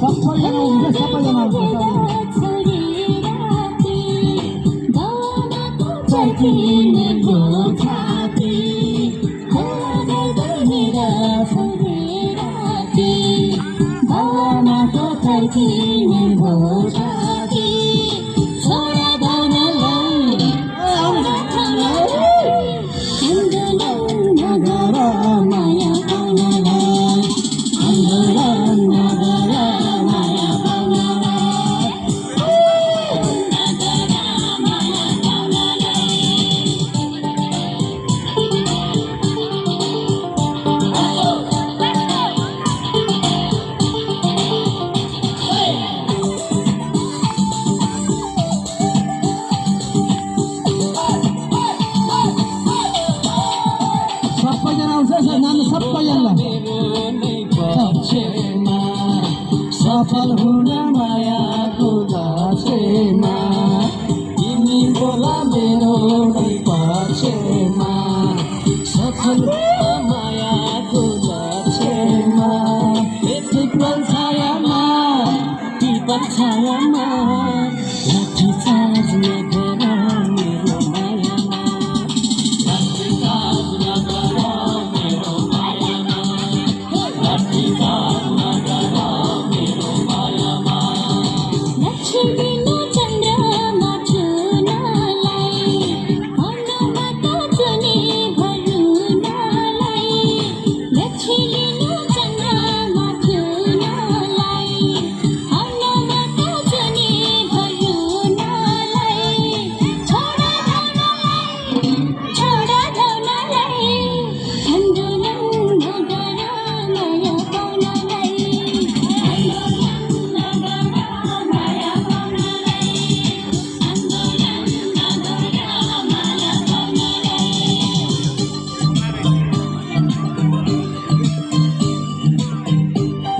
सबैजना हुन्छ सबैजना चर्किने भो छाती भावनाको चर्किने भो छाती छोरा भावनालाई आन्दोलन नगर माया पाउनलाई आन्दोलन नगर माया पाउनलाई सबैजना आउँछ नाम सबैजनालाई सफल हुन मायाको दक्षेमा तिमी बोला मेरो पक्षमा सफल हुन मायाको दक्षेमा टिपल छायामा लाठी चार्ज नगर मेरो मायामा लाठी चार्ज नगर मेरो मायामा लाठी चार्ज नगर मेरो मायामा लक्ष्मीनो चन्द्रमा छुनलाई अनुमत चुने भरुनलाई लक्ष्मीनो चन्द्रमा छुनलाई अनुमत चुने भरुनलाई छोडा धाउनलाई आन्दोलन नगर माया पाउनलाई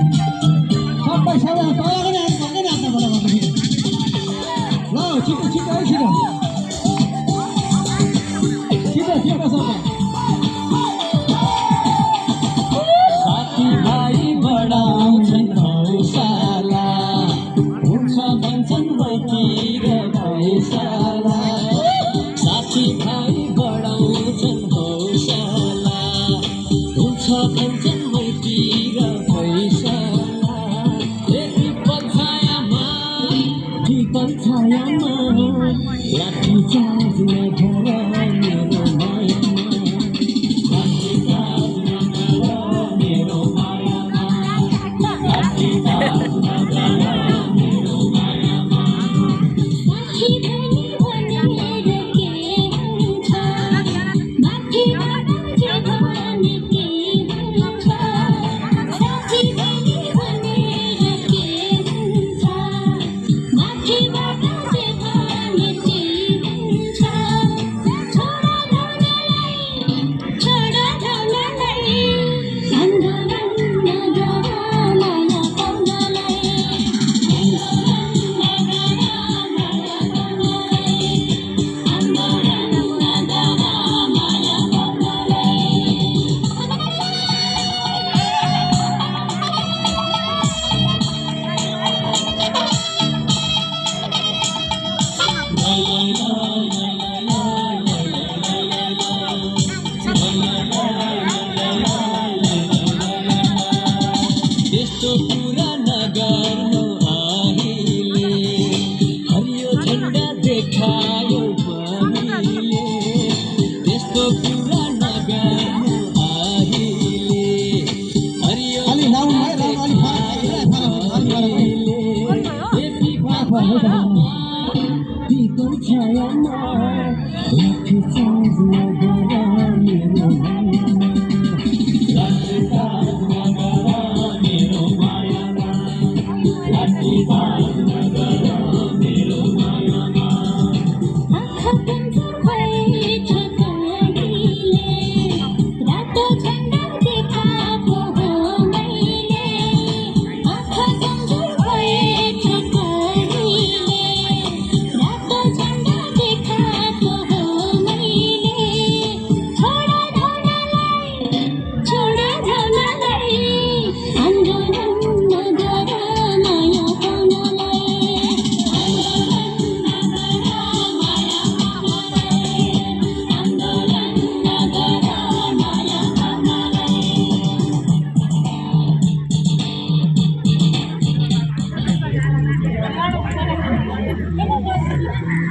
सबै सबैजना तयार गर्ने हात ल छिटो छिटो है छिटो छिटो छिटो सबै साथीभाइ बढाउँछन् हौसला हुन्छ भन्छन् वैतिर पैसाला साथीभाइ बढाउँछन् हौसला हुन्छ भन्छन् वैतिर पैसाला विपल छायामा लाठी चार्ज नगर मेरो मायामा लाठी चार्ज नगर मेरो मायामा लाठी चार्ज नगर मेरो मायामा साथी भनी भनेर के हुन्छ माथिबाट जे भने के हुन्छ साथी भनी भनेर के हुन्छ माथिबाट जे भने के हुन्छ छोडा धाउनलाई आन्दोलन नगर माया पाउनलाई त्यस्तो कुरा नगर्नु अहिले हरियो झन्डा देखायो पहिले त्यस्तो कुरा नगर्नु अहिले हरियो अलि लाउनु है अलि विपल छायामा लाठी चार्ज नगर